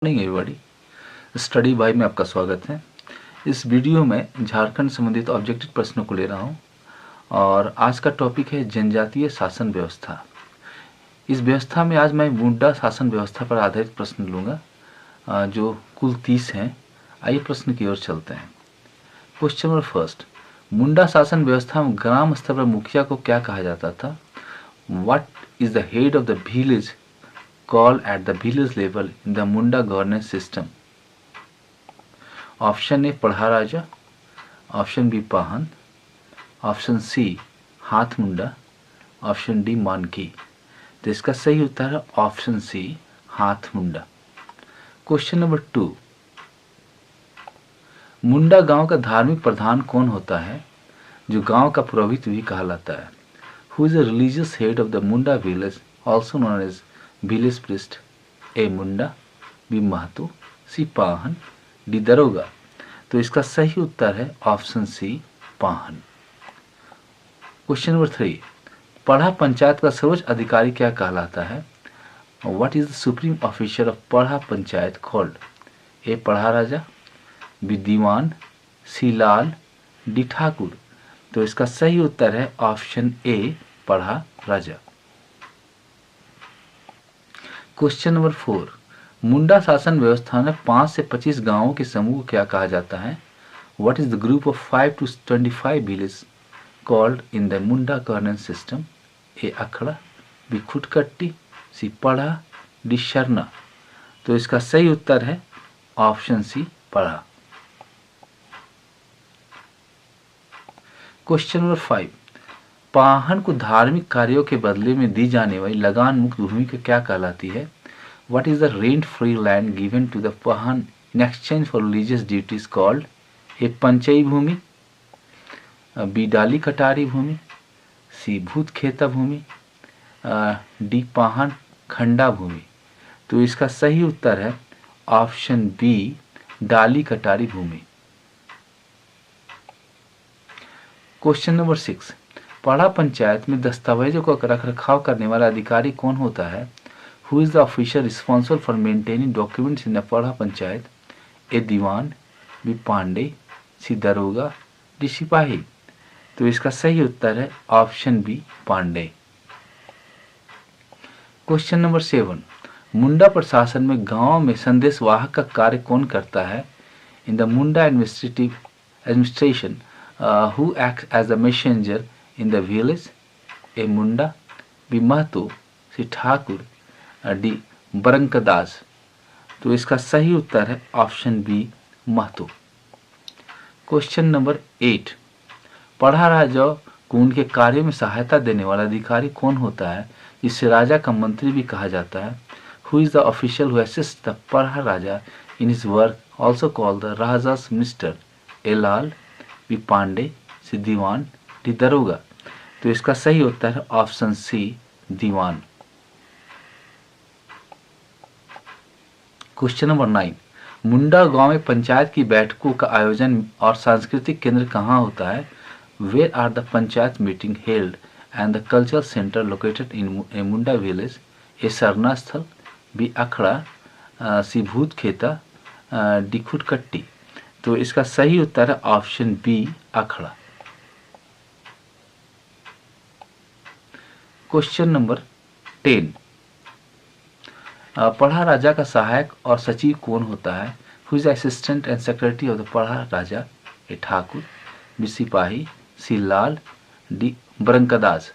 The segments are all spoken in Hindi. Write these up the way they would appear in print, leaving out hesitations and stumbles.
Morning everybody. स्टडी बाय में आपका स्वागत है। इस वीडियो में झारखंड संबंधित ऑब्जेक्टिव प्रश्नों को ले रहा हूं और आज का टॉपिक है जनजातीय शासन व्यवस्था। इस व्यवस्था में आज मैं मुंडा शासन व्यवस्था पर आधारित प्रश्न लूँगा जो कुल 30 हैं। आइए प्रश्न की ओर चलते हैं। क्वेश्चन नंबर फर्स्ट, मुंडा शासन व्यवस्था में ग्राम स्तर पर मुखिया को क्या कहा जाता था? What is the head of the village called at the village level in the Munda governance system? Option A Parha Raja, option B Pahan, option C Hatu Munda, option D मानकी। तो इसका सही उत्तर है ऑप्शन सी हाथ मुंडा। क्वेश्चन नंबर 2, मुंडा गांव का धार्मिक प्रधान कौन होता है जो गांव का पुरोहित भी कहलाता है? Who is the religious head of the Munda village also known as village priest? A Munda, B Mahto, C Pahan, D Daroga. तो इसका सही उत्तर है ऑप्शन सी पाहन। क्वेश्चन नंबर 3, पढ़ा पंचायत का सर्वोच्च अधिकारी क्या कहलाता है? What is the supreme officer of पढ़ा पंचायत कॉल्ड? ए पढ़ा राजा, बी दीवान, सी लाल, डी ठाकुर। तो इसका सही उत्तर है option A Parha Raja. Question number 4, मुंडा शासन व्यवस्था में 5 से 25 गांवों के समूह को क्या कहा जाता है? What is the group of 5 to 25 village called in the Munda governance system? A Akhra, B Khuntkatti, C Parha, D शरना। तो इसका सही उत्तर है ऑप्शन सी पढ़ा। क्वेश्चन नंबर 5, पाहन को धार्मिक कार्यों के बदले में दी जाने वाली लगान मुक्त भूमि को क्या कहलाती है? What is the rent free land given to the Pahan in exchange for religious duties called? A Panchai bhumi, B Dali Katari भूमि, सी भूत खेता भूमि, डी पाहन खंडा भूमि। तो इसका सही उत्तर है ऑप्शन बी डाली कटारी भूमि। क्वेश्चन नंबर 6, पढ़ा पंचायत में दस्तावेजों का रखरखाव करने वाला अधिकारी कौन होता है? Who is the officer responsible for maintaining documents in the Parha panchayat? A Diwan, B Pandey, C daroga, D sipahi. तो इसका सही उत्तर है option B Pandey. Question number 7, Munda प्रशासन में गांव में संदेशवाहक का कार्य कौन करता है? In the Munda administration who act as the messenger in the village? A Munda, B Mahto, C Thakur, D Barkandaz. तो इसका सही उत्तर है option B Mahto. Question number 8, Parha राजा को उनके कार्य में सहायता देने वाला अधिकारी कौन होता है जिसे राजा का मंत्री भी कहा जाता है? Who is the official who assist the Parha Raja in his work also called the Raja's minister? A Lal, B Pandey, C Diwan, D Daroga. तो इसका सही उत्तर है option C Diwan. Question number 9, Munda गांव में पंचायत की बैठकों का आयोजन और सांस्कृतिक केंद्र कहाँ होता है? Where are the panchayat meeting held and the cultural centre located in a Munda village? A Sarna Sthal, B अखड़ा, सी भूत खेता, डी खुटकट्टी। तो इसका सही उत्तर है ऑप्शन बी अखड़ा। क्वेश्चन नंबर 10, पढ़ा राजा का सहायक और सचिव कौन होता है? Who is assistant and secretary of the Parha Raja? A Thakur, B सिपाही, सी लाल, डी बरंकदास।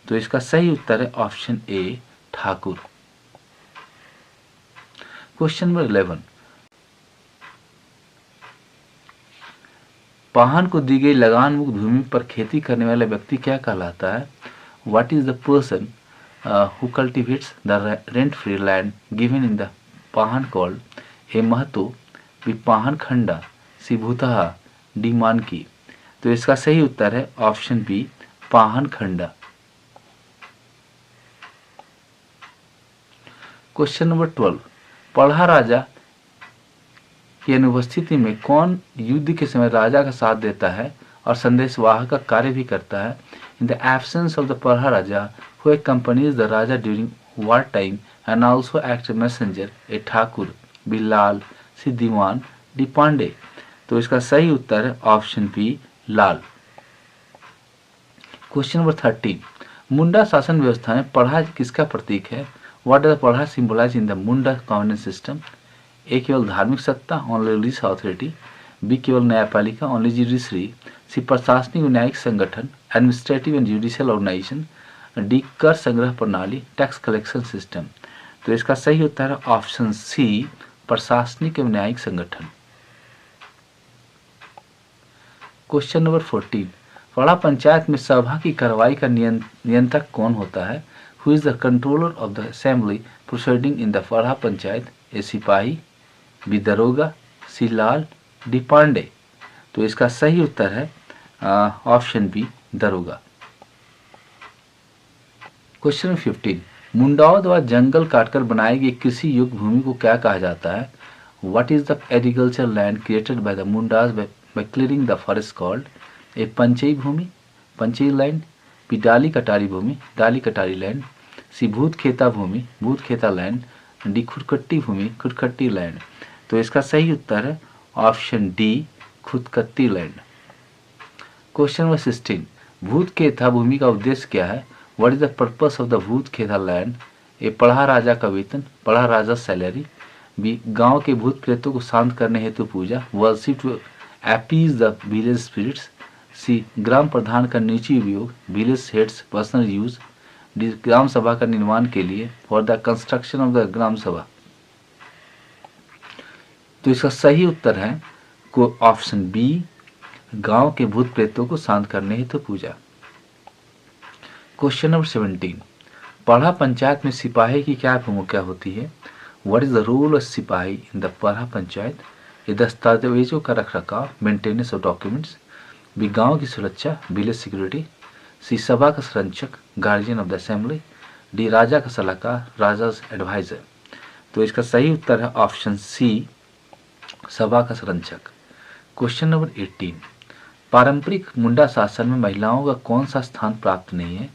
तो इसका सही उत्तर है option A Thakur. Question number 11, Pahan को दी गई लगान मुक्त भूमि पर खेती करने वाला व्यक्ति क्या कहलाता है? What is the person who cultivates the rent-free land given in the Pahan called? A Mahto, B Pahan Khunta, C भूतहा, D मानकी। तो इसका सही उत्तर है ऑप्शन बी पाहन खंडा। क्वेश्चन नंबर 12, पढ़ा राजा की अनुपस्थिति में कौन युद्ध के समय राजा का साथ देता है और संदेशवाहक का कार्य भी करता है? In the absence of the Parha Raja who accompanies the Raja during wartime and also acts as messenger, a Thakur, B Lal, C Diwan, D Pandey. तो इसका सही उत्तर है option B Lal. Question number 13, Munda शासन व्यवस्था में पढ़ा किसका प्रतीक है? What does Parha symbolize in the Munda governance system? A केवल धार्मिक सत्ता, ओनली रिलीजियस अथॉरिटी, बी केवल न्यायपालिका, ओनली जुडिशरी, सी प्रशासनिक और न्यायिक संगठन, administrative and judicial organization, D कर संग्रह प्रणाली, टैक्स कलेक्शन सिस्टम। तो इसका सही उत्तर है ऑप्शन सी प्रशासनिक एवं न्यायिक संगठन। क्वेश्चन नंबर 14, पढ़ा पंचायत में सभा की कार्रवाई का नियंत्रक कौन होता है? Who is the controller of the assembly proceeding in the Parha panchayat? ए सिपाही, बी दरोगा, सी लाल, डी पांडे। तो इसका सही उत्तर है ऑप्शन बी दरोगा। क्वेश्चन 15, मुंडाओं द्वारा जंगल काटकर बनाई गई कृषि योग्य भूमि को क्या कहा जाता है? What is the agriculture land created by the Mundas by clearing the forest called? A Panchai bhumi, Panchai land, B Dali Katari भूमि, डाली कटारी लैंड, सी भूत Kheta bhumi, Bhut Kheta land, D Khuntkatti bhumi, Khuntkatti land. तो इसका सही उत्तर है option D Khuntkatti land. Question number 16, Bhut Kheta bhumi का उद्देश्य क्या है? What is the purpose of the Bhut Kheta land? ए पढ़ा राजा का वेतन, पढ़ा राजा सैलरी, बी गांव के भूत प्रेतों को शांत करने हेतु पूजा, worship to appease the village spirits, C ग्राम प्रधान का निजी उपयोग, village head's personal use, D ग्राम सभा का निर्माण के लिए, for the construction of the gram sabha. तो इसका सही उत्तर है ऑप्शन बी गांव के भूत प्रेतों को शांत करने हेतु पूजा। क्वेश्चन नंबर 17, पढ़ा पंचायत में सिपाही की क्या भूमिका होती है? What is the role of sipahi in the Parha panchayat? ये दस्तावेजों का रखरखाव, मेंटेनेंस ऑफ डॉक्यूमेंट्स, बी गांव की सुरक्षा, विलेज सिक्योरिटी, सी सभा का संरक्षक, guardian of the assembly, D राजा का सलाहकार, राजाज एडवाइजर। तो इसका सही उत्तर है ऑप्शन सी सभा का संरक्षक। क्वेश्चन नंबर 18, पारंपरिक मुंडा शासन में महिलाओं का कौन सा स्थान प्राप्त नहीं है?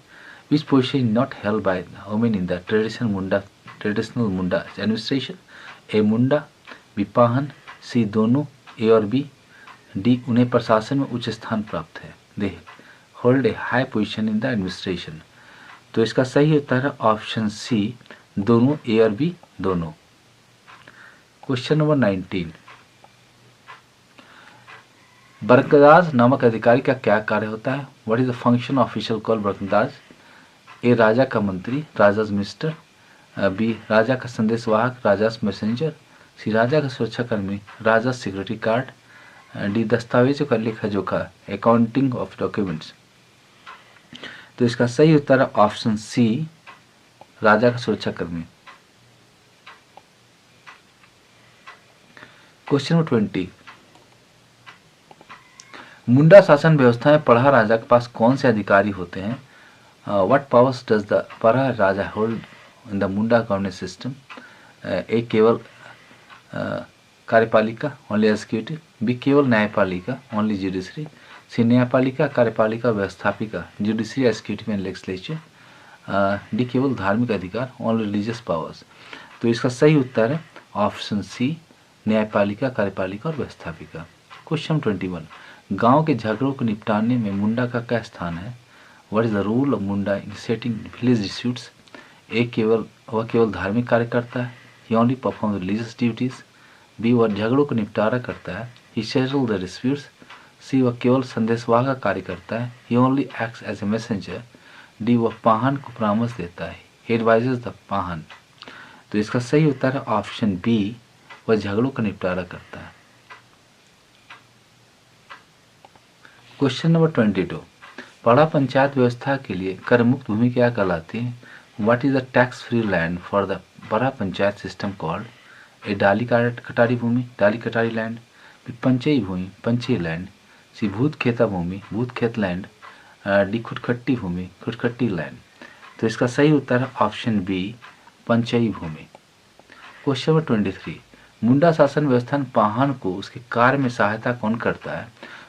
Which position not held by women in the traditional Munda administration? A Munda, B Pahan, C दोनों, ए और बी, डी उन्हें प्रशासन में उच्च स्थान प्राप्त है। They hold a high position in the administration. तो इसका सही उत्तर है ऑप्शन सी दोनों, ए और बी दोनों। क्वेश्चन नंबर 19, बरकदार नामक अधिकारी का क्या कार्य होता है? What is the function official call Barkandaz? A राजा का मंत्री, राजाज मिनिस्टर, बी राजा का संदेशवाहक, राजाज मैसेंजर, सी राजा का सुरक्षाकर्मी, राजा सिक्योरिटी गार्ड, डी दस्तावेजों का लेखा जोखा, अकाउंटिंग ऑफ डॉक्यूमेंट्स। तो इसका सही उत्तर है ऑप्शन सी राजा का सुरक्षाकर्मी। क्वेश्चन नंबर 20, मुंडा शासन व्यवस्था में पढ़ा राजा के पास कौन से अधिकारी होते हैं? What powers does the Parha Raja hold in the Munda governance system? A केवल कार्यपालिका, ओनली एग्जीक्यूटिव, बी केवल न्यायपालिका, ओनली जुडिशरी, सी न्यायपालिका, कार्यपालिका, व्यवस्थापिका, judiciary, executive and legislature, D केवल धार्मिक अधिकार, ओनली रिलीजियस पावर्स। तो इसका सही उत्तर है ऑप्शन सी न्यायपालिका, कार्यपालिका और व्यवस्थापिका। क्वेश्चन 21, गांव के झगड़ों को निपटाने में मुंडा का क्या स्थान है? What is the role of Munda in setting village disputes? वह केवल धार्मिक कार्य करता है, he only perform religious duties, B वह झगड़ों को निपटारा करता है, he settle the disputes, C वह केवल संदेशवाह का कार्य करता है, he only acts as a messenger, D वह पाहन को परामर्श देता है, ही एडवाइजेस द पाहन। तो इसका सही उत्तर है ऑप्शन बी वह झगड़ों का निपटारा करता है। क्वेश्चन नंबर 22, पढ़ा पंचायत व्यवस्था के लिए कर मुक्त भूमि क्या कहलाती है? What is the tax free land for the Parha panchayat system called? A Dali Katari भूमि, डाली कटारी land, B पंचई bhumi, Panchai land, सी भूत खेता भूमि, भूत खेत land, D Khuntkatti bhumi, Khuntkatti land. तो इसका सही उत्तर है ऑप्शन बी पंचई भूमि। क्वेश्चन नंबर 23, मुंडा शासन व्यवस्था में पाहन को उसके कार्य में सहायता कौन करता है?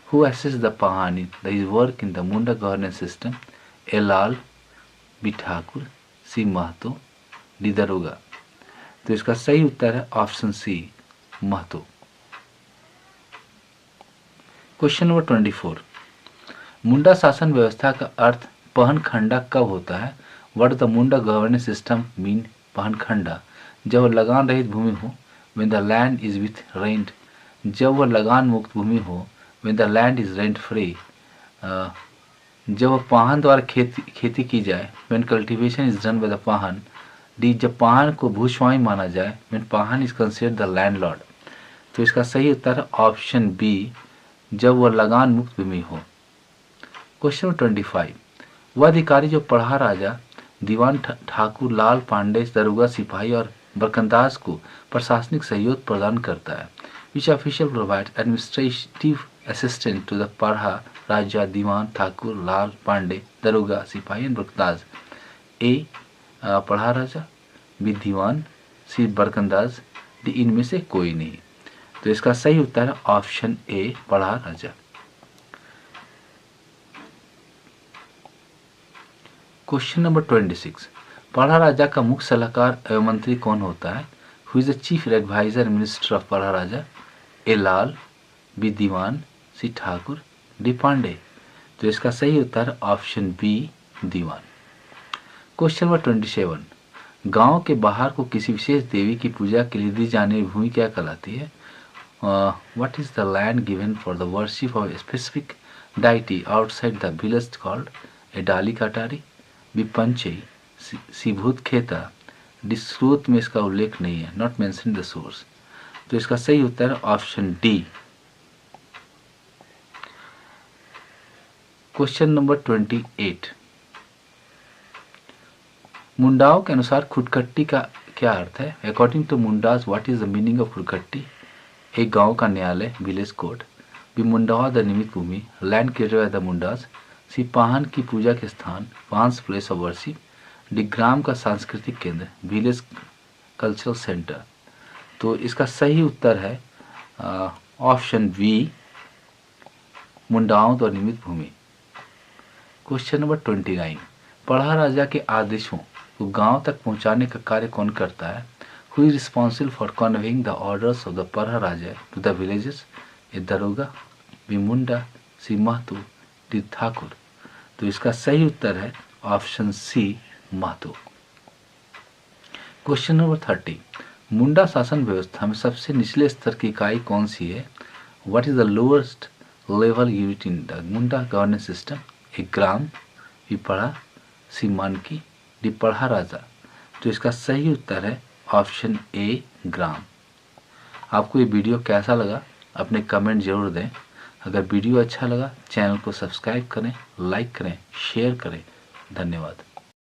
Who assists the Pahani in his work in the Munda governance system? A. Lal, B. Thakur, C. Mahto, D. Daroga। तो इसका सही उत्तर है option C Mahato. Question number 24, Munda शासन व्यवस्था का अर्थ पहनखंडा कब होता है? What the Munda governance system mean पहनखंडा? जब वह लगान रहित भूमि हो, when the land is with rent, जब वह लगान मुक्त भूमि हो, when the land is rent free, जब वह पाहन द्वारा खेती की जाए, when cultivation is done by the Pahan, D जब पाहन को भूस्वामी माना जाए, when Pahan is considered the landlord। तो इसका सही उत्तर है ऑप्शन बी, जब वह लगान मुक्त भूमि हो। क्वेश्चन 25, वह अधिकारी जो पढ़ा राजा दीवान ठाकुर लाल पांडे दरोगा सिपाही और बरकंदाज को प्रशासनिक सहयोग प्रदान करता है? Which official provide administrative assistant to the Parha Raja दीवान ठाकुर लाल पांडे दरोगा सिपाही and बरकंदाज? A Parha Raja, B Diwan, C बरकंदाज, D इनमें से कोई नहीं। तो इसका सही उत्तर है option A Parha Raja. Question number 26, पढ़ा राजा का मुख्य सलाहकार एवं मंत्री कौन होता है? Who is the chief adviser minister of Parha Raja? A Lal, B Diwan, C Thakur, D Pandey? तो इसका सही उत्तर है option B Diwan. Question number 27, गांव के बाहर को किसी विशेष देवी की पूजा के लिए दी जाने वाली भूमि क्या कहलाती है? What is the land given for the worship of a specific deity outside the village called? A Dali Katari, B पंचई, सी भूत खेता, डी स्रोत में इसका उल्लेख नहीं है, नॉट मेंशन द सोर्स। तो इसका सही उत्तर है ऑप्शन डी। क्वेश्चन नंबर 28, मुंडाओं के अनुसार खुदकट्टी का क्या अर्थ है? According to Mundas what is the meaning of Khuntkatti? A गांव का न्यायालय विलेज कोर्ट, बी मुंडावा द निमित भूमि land created by the Mundas, C Pahan की पूजा के स्थान पांस प्लेस ऑफ वर्शिप, डी ग्राम का सांस्कृतिक केंद्र विलेज कल्चरल सेंटर? तो इसका सही उत्तर है ऑप्शन बी मुंडाओं द्वारा निर्मित भूमि। क्वेश्चन नंबर 29, पढ़ा राजा के आदेशों को गांव तक पहुंचाने का कार्य कौन करता है? Who is responsible for conveying the orders of the Parha Raja to the villages? A daroga, B Munda, C Mahto, D Thakur? तो इसका सही उत्तर है option C Mahato. Question number 30, Munda शासन व्यवस्था में सबसे निचले स्तर की इकाई कौन सी है? What is the lowest level unit in the Munda governance system? A gram, B Parha, C मानकी, डी पढ़ा राजा? तो इसका सही उत्तर है ऑप्शन ए ग्राम। आपको ये वीडियो कैसा लगा अपने कमेंट जरूर दें। अगर वीडियो अच्छा लगा चैनल को सब्सक्राइब करें, लाइक करें, शेयर करें। धन्यवाद।